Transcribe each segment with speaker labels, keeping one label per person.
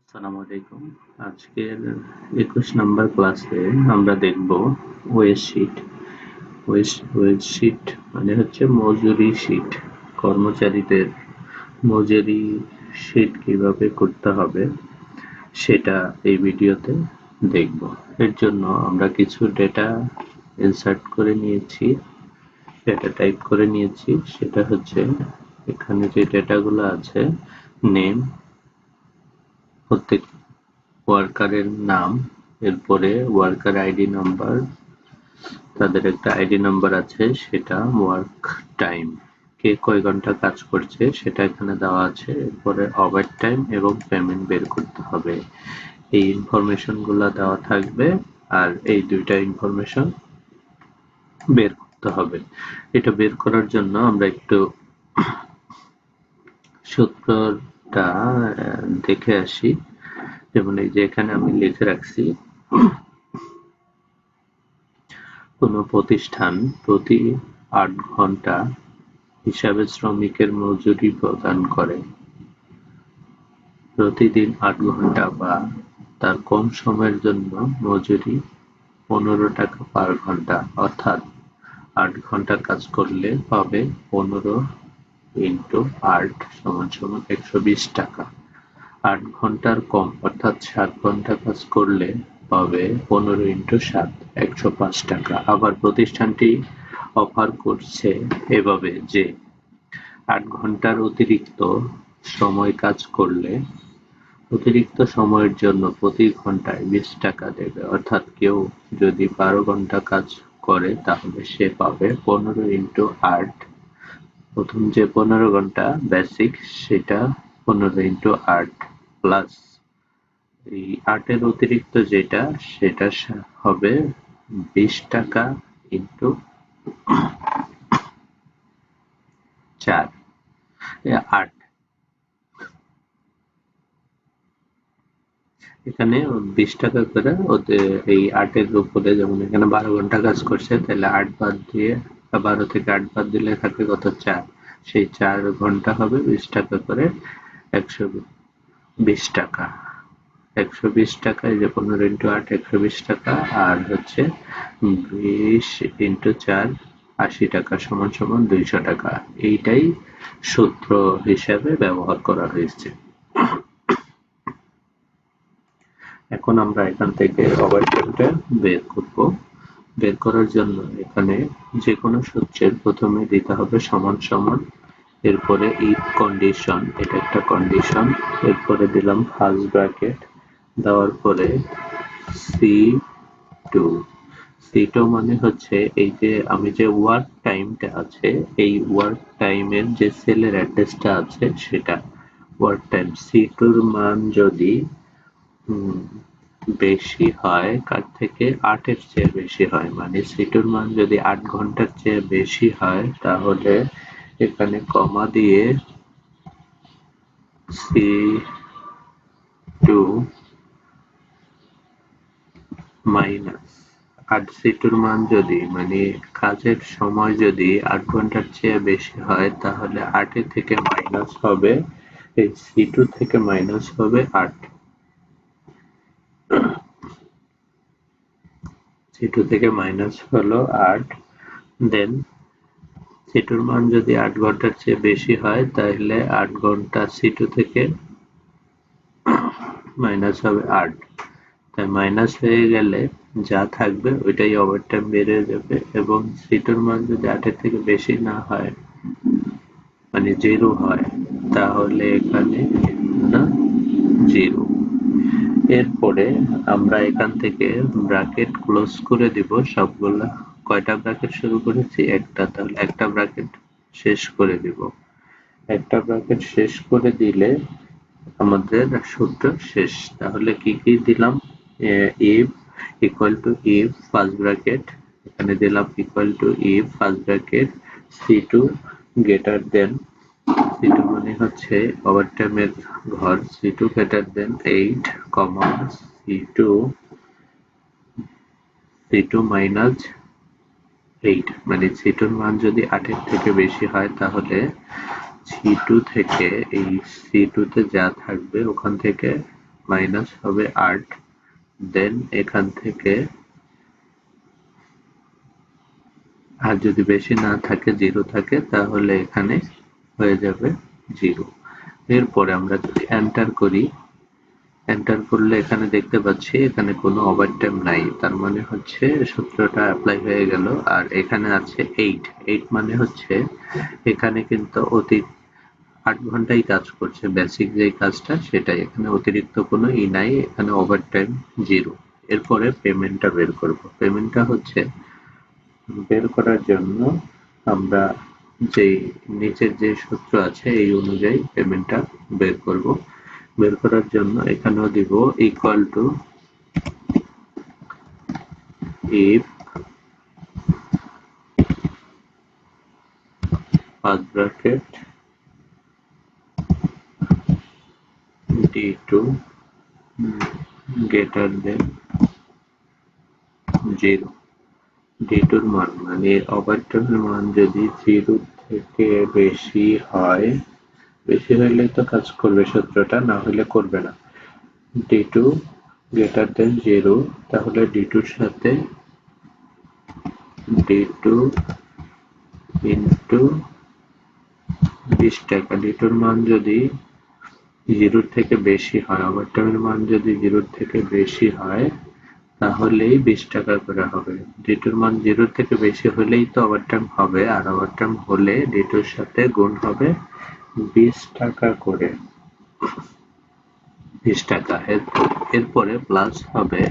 Speaker 1: আসসালামু আলাইকুম। আজকের 21 নম্বর ক্লাসে আমরা দেখব ওয়েজ শিট। ওয়েজ শিট মানে হচ্ছে মজুরি শিট। কর্মচারীদের মজুরি শিট কিভাবে করতে হবে সেটা এই ভিডিওতে দেখব। এর জন্য আমরা কিছু ডেটা ইনসার্ট করে নিয়েছি, ডেটা টাইপ করে নিয়েছি। সেটা হচ্ছে এখানে যে ডেটাগুলো আছে, নেম, প্রত্যেক ওয়ার্কারের নাম, এরপরে ওয়ার্কার আইডি নাম্বার, তাদের একটা আইডি নাম্বার আছে, সেটা ওয়ার্ক টাইম, কে কয় ঘন্টা কাজ করছে সেটা এখানে দেওয়া আছে, এরপরে ওভার টাইম এবং পেমেন্ট বের করতে হবে। এই ইনফরমেশন গুলা দেওয়া থাকবে আর এই দুইটা ইনফরমেশন বের করতে হবে। এটা বের করার জন্য আমরা একটু সূত্রটা দেখে আসি। যেমন এই যে এখানে আমি লিখে রাখছি, কোনো প্রতিষ্ঠান প্রতি ৮ ঘন্টা হিসাবে শ্রমিকের মজুরি প্রদান করে। প্রতিদিন ৮ ঘন্টা বা তার কম সময়ের জন্য মজুরি ১৫ টাকা পার ঘন্টা, অর্থাৎ ৮ ঘন্টা কাজ করলে পাবে ১৫ ইন্টু ৮ সমান সমান ১২০ টাকা। ৮ ঘন্টার কম অর্থাৎ ৭ ঘন্টা কাজ করলে পাবে ১৫ ইন্টু ৭ ১০৫ টাকা। আবার প্রতিষ্ঠানটি অফার করছে এভাবে যে ৮ ঘন্টার অতিরিক্ত সময় কাজ করলে অতিরিক্ত সময়ের জন্য প্রতি ঘন্টায় ২০ টাকা দেবে, অর্থাৎ কেউ যদি ১২ ঘন্টা কাজ করে তাহলে সে পাবে ১৫ ইন্টু ৮। প্রথম যে ১৫ ঘন্টা বেসিক, সেটা ১৫ ইন্টু ৮ প্লাস এই ৮ এর অতিরিক্ত যেটা, সেটা হবে ২০ টাকা ইন্টু ৪ ৮। এখানে ২০ টাকা করে এই ৮ এর উপরে, যেমন এখানে ১২ ঘন্টা কাজ করছে, তাহলে ৮ বাদ দিয়ে ১২ থেকে ৮ বাদ দিলে থাকে কত, ৪। সেই ৪ ঘন্টা হবে ২০ টাকা করে, ১২০ টাকা। ১২০ টাকা, এই যে ১৫ ইন্টু ৮ ১২০ টাকা, আর হচ্ছে ২০ ইন্টু ৪ ৮০ টাকা সমান সমান ২০০ টাকা। এইটাই সূত্র হিসাবে ব্যবহার করা হয়েছে। এখন আমরা এখান থেকে ওভারটাইমটা বের করব। বের করার জন্য এখানে যে কোনো সূত্রের প্রথমে দিতে হবে সমান সমান, এরপরে ইফ কন্ডিশন, এটা একটা কন্ডিশন, এরপরে দিলাম ফার্স্ট ব্র্যাকেট, দেওয়ার পরে C2। C2 মানে হচ্ছে এই যে আমি যে ওয়ার্ক টাইমটা আছে, এই ওয়ার্ক টাইমের যে সেলের অ্যাড্রেসটা আছে সেটা ওয়ার্ক টাইম। C2-র মান যদি বেশি হয়, কার থেকে, ৮ এর চেয়ে বেশি হয়, মানে C2-র মান যদি ৮ ঘন্টার চেয়ে বেশি হয়, তাহলে এখানে কমা দিয়ে C2 মাইনাস ৮। C2-র মান যদি, মানে কাজের সময় যদি ৮ ঘন্টার চেয়ে বেশি হয়, তাহলে ৮ থেকে মাইনাস হবে, এই C2 থেকে মাইনাস হবে ৮। C2 থেকে মাইনাস হলো ৮। দেন C2-র মান যদি ৮ ঘন্টার চেয়ে বেশি হয়, তাহলে ৮ ঘন্টা C2 থেকে মাইনাস হবে ৮। তাই মাইনাস হয়ে গেলে যা থাকবে ওইটাই ওভারটাইম বেড়ে যাবে, এবং C2-র মান যদি ৮ এর থেকে বেশি না হয়, মানে 0 হয়, তাহলে এখানে না 0। এরপরে আমরা এখান থেকে ব্র্যাকেট ক্লোজ করে দিব সবগুলা। কয়টা ব্র্যাকেট শুরু করেছি? একটা, তাহলে একটা ব্র্যাকেট শেষ করে দিব। একটা ব্র্যাকেট শেষ করে দিলে আমাদের সূত্র শেষ। তাহলে কি কি দিলাম? If equal to if first bracket, এখানে দিলাম equal to if first bracket C2 greater than, C2 মানে হচ্ছে ওভারটাইমের ঘর, C2 গ্রেটার দেন 8, কমা C2 মাইনাস 8, মানে C2-র মান যদি ৮ এর থেকে বেশি হয়, তাহলে C2 থেকে এই C2 তে যা থাকবে ওখান থেকে মাইনাস হবে 8, দেন এখান থেকে আর যদি বেশি না থাকে 0 থাকে তাহলে এখানে হয়ে যাবে 0। এরপরে আমরা যদি এন্টার করি, এন্টার করলে এখানে দেখতে পাচ্ছি এখানে কোনো ওভারটাইম নাই, তার মানে হচ্ছে সূত্রটা অ্যাপ্লাই হয়ে গেল। আর এখানে আছে 8 মানে হচ্ছে এখানে কিন্তু অতি 8 ঘন্টাই কাজ করছে, বেসিক যে কাজটা সেটাই, এখানে অতিরিক্ত কোনো নাই, এখানে ওভারটাইম 0। এরপরে পেমেন্টটা বের করব। পেমেন্টটা হচ্ছে বের করার জন্য আমরা যে নিচের যে সূত্র আছে এই অনুযায়ী পেমেন্টটা বের করব। বের করার জন্য এখানেও দিব equal to if first bracket D2 greater than 0। D2 এর মান মানে ওভারটাইমের মান যদি 0 থেকে বেশি হয়, বেশি হলে তো কাজ করবে সূত্রটা, না হলে করবে না। D2 greater than 0, তাহলে D2 এর সাথে D2 into 20 টাকা। D2 এর মান যদি 0 থেকে বেশি হয়, ওভারটাইমের মান যদি 0 থেকে বেশি হয় তাহলেই 20 টাকা করে হবে। D2 এর মান 0 থেকে বেশি হলেই তো ওভারটাইম হবে, আর ওভারটাইম হলে D2 এর সাথে গুণ হবে 20 টাকা করে, 20 টাকা। এরপরে প্লাস হবে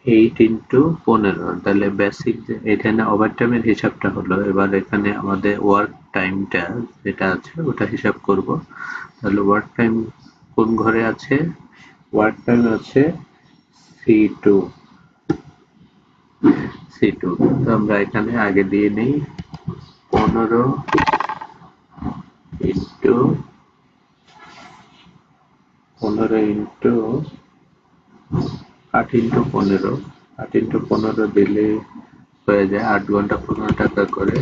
Speaker 1: 8 into 15। তাহলে বেসিক এখানে ওভারটাইমের হিসাবটা হলো, এবার এখানে আমাদের ওয়ার্ক টাইমটা যেটা আছে ওটা হিসাব করব। তাহলে ওয়ার্ক টাইম কোন ঘরে আছে? ওয়ার্ক টাইম আছে C2। তো আমরা এখানে আগে দিয়ে নেই 15 ইন্টু 8 ইন্টু 15, 8 ইন্টু 15 দিলে হয়ে যায় 8 ঘন্টা 15 টাকা করে,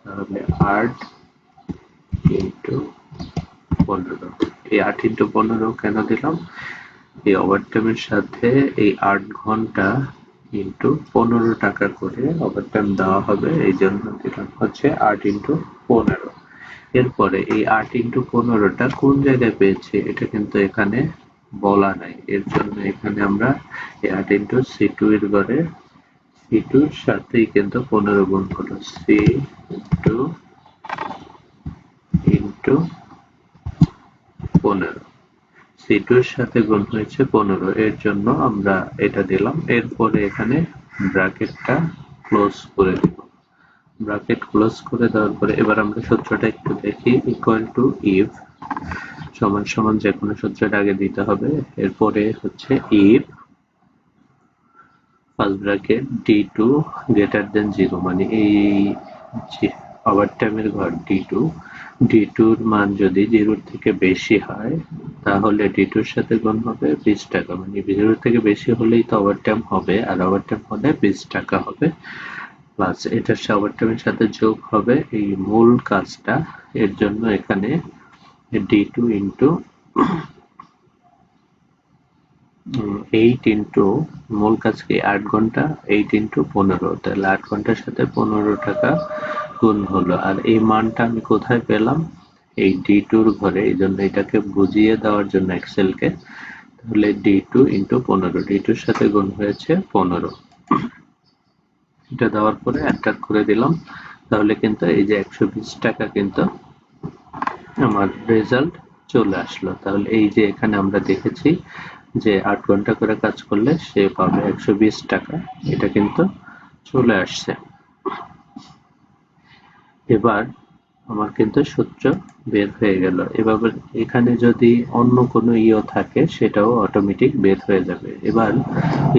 Speaker 1: তাহলে 8 ইন্টু 15। এই 8 ইন্টু 15 কেন দিলাম? এই ওভারটাইমের সাথে এই 8 ঘন্টা ইন্টু 15 টাকা করে ওভারটাইম দেওয়া হবে, এই জন্য দিলাম হচ্ছে 8 ইন্টু 15। এরপরে এই 8 ইন্টু 15টা কোন জায়গায় পেয়েছি এটা কিন্তু এখানে বলা নাই, এর জন্য এখানে আমরা এই 8 ইন্টু C2 এর ঘরে C2 এর সাথেই কিন্তু 15 গুণ হলো, C2 ইন্টু 15। C2 এর সাথে গুণ হয়েছে 15, এর জন্য আমরা এটা দিলাম। এরপরে এখানে ব্র্যাকেটটা ক্লোজ করে দিব। ব্র্যাকেট ক্লোজ করে দেওয়ার পরে এবার আমরা সূত্রটা একটু দেখি, ইকুয়াল টু ইফ সমান সমান যে কোনো সূত্রটা আগে দিতে হবে। এরপরে হচ্ছে if first bracket D2 greater than 0, মানে এই ওভারটাইমের ঘর D2 এর মান যদি 0 থেকে বেশি হয় তাহলে D2 এর সাথে গুণ হবে 20 টাকা, মানে 0 থেকে বেশি হলেই তো ওভারটাইম হবে, আর ওভারটাইম হলে 20 টাকা হবে। প্লাস এটার ওভারটাইমের সাথে যোগ হবে এই মূল কাজটা, এর জন্য এখানে D2 ইন্টু 8 ইন্টু মূল কাজ কি 8 ঘন্টা, 8 ইন্টু 15, তাহলে 8 ঘন্টার সাথে 15 টাকা গুণ হলো। আর এই মানটা আমি কোথায় পেলাম? এই D2 এর ঘরে, এই জন্য এটাকে বুঝিয়ে দেওয়ার জন্য এক্সেলকে, তাহলে D2 ইন্টু 15, D2 এর সাথে গুণ হয়েছে 15, এটা দেওয়ার পরে এন্টার করে দিলাম। তাহলে কিন্তু এই যে 120 টাকা কিন্তু আমার রেজাল্ট চলে আসলো। তাহলে এই যে এখানে আমরা দেখেছি যে 8 ঘন্টা করে কাজ করলে সে পাবে 120 টাকা, এটা কিন্তু চলে আসছে। এবার আমার কিন্তু সূত্র বের হয়ে গেল। এভাবে এখানে যদি অন্য কোনো থাকে সেটাও অটোমেটিক বের হয়ে যাবে। এবার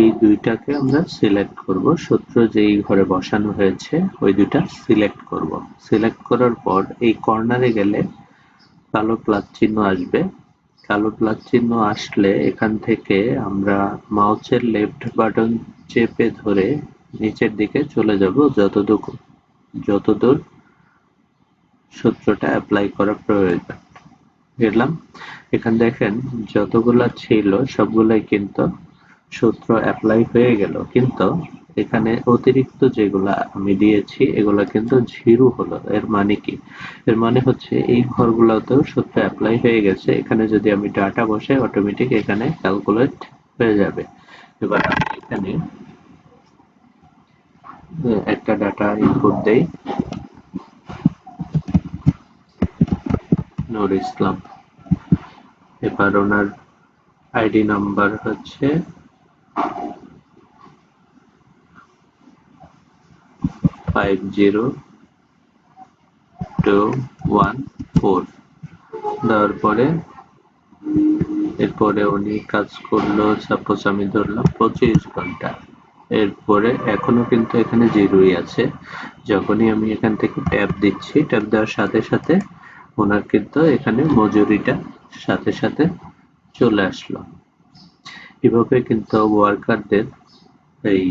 Speaker 1: এই দুইটাকে আমরা সিলেক্ট করব, সূত্র যেই ঘরে বসানো হয়েছে ওই দুইটা সিলেক্ট করব। সিলেক্ট করার পর এই কর্নারে গেলে কালো প্লাস চিহ্ন আসবে। কালো প্লাস চিহ্ন আসলে এখান থেকে আমরা মাউসের লেফট বাটন চেপে ধরে নিচের দিকে চলে যাব যতদূর সূত্রটা অ্যাপ্লাই করা প্রয়োজন। গেলাম। এখানে দেখেন যতগুলা ছিল সবগুলাই কিন্তু সূত্র অ্যাপ্লাই হয়ে গেল, কিন্তু এখানে অতিরিক্ত যেগুলা আমি দিয়েছি এগুলা কিন্তু জিরো হলো। এর মানে কি? এর মানে হচ্ছে এই ঘরগুলোতেও সূত্র অ্যাপ্লাই হয়ে গেছে। এখানে যদি আমি ডাটা বসাই অটোমেটিক এখানে ক্যালকুলেট হয়ে যাবে। এবার আমি এখানে একটা ডাটা ইনপুট দেই, নূর ইসলাম। এবার ওনার আইডি নাম্বার হচ্ছে 50214। দেওয়ার পরে এরপরে উনি কাজ করলো, সাপোজ আমি ধরলাম 25 ঘন্টা। এরপরে এখনো কিন্তু এখানে জিরোই আছে। যখনই আমি এখান থেকে ট্যাব দিচ্ছি, ট্যাব দেওয়ার সাথে সাথে ওনার কিন্তু এখানে মজুরিটা সাথে সাথে চলে আসলো। এভাবে কিন্তু ওয়ার্কারদের এই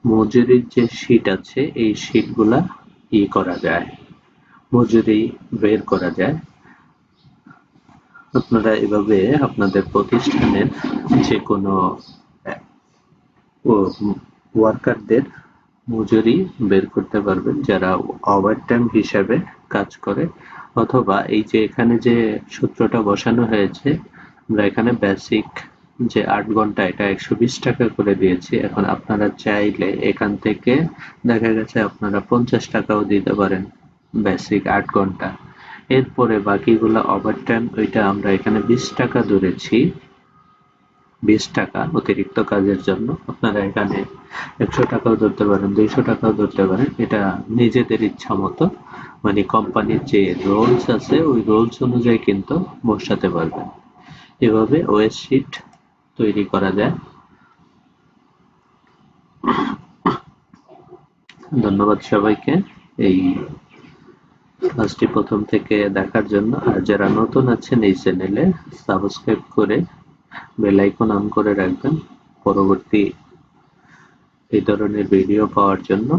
Speaker 1: মজুরির যে শীট আছে এই শীট গুলা করা যায়, মজুরি বের করা যায়। আপনারা এভাবে আপনাদের প্রতিষ্ঠানের যে কোনো ওয়ার্কারদের মজুরি বের করতে পারবেন যারা ওভারটাইম হিসাবে কাজ করে। অথবা এই যে এখানে যে সূত্রটা বসানো হয়েছে, আমরা এখানে বেসিক যে 8 ঘন্টা এটা 120 টাকা করে দিয়েছি। এখন আপনারা চাইলে এখান থেকে দেখা গেছে আপনারা 50 টাকাও দিতে পারেন বেসিক 8 ঘন্টা। এরপরে বাকিগুলো ওভারটাইম, ওইটা আমরা এখানে 20 টাকা ধরেছি। 20 টাকা অতিরিক্ত কাজের জন্য আপনারা এখানে 100 টাকাও ধরতে পারেন, 200 টাকাও ধরতে পারেন। এটা নিজেদের ইচ্ছা মতো, মানে কোম্পানির যে রুলস আছে ওই রুলস অনুযায়ী কিন্তু বসাতে পারবেন। এভাবে ওএস শিট তৈরি করা যায়। ধন্যবাদ সবাইকে এই ক্লাসটি প্রথম থেকে দেখার জন্য। আর যারা নতুন আছেন এই চ্যানেলে সাবস্ক্রাইব করে বেল আইকন অন করে রাখবেন পরবর্তী এই ধরনের ভিডিও পাওয়ার জন্য।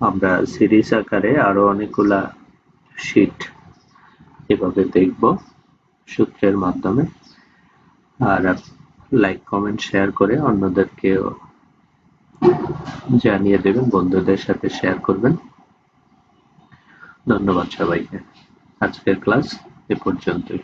Speaker 1: আমরা সিরিজ আকারে আরো অনেকগুলা শীট এভাবে দেখব সূত্রের মাধ্যমে। আর লাইক কমেন্ট শেয়ার করে অন্যদেরকেও জানিয়ে দেবেন, বন্ধুদের সাথে শেয়ার করবেন। ধন্যবাদ সবাইকে। আজকের ক্লাস এ পর্যন্তই।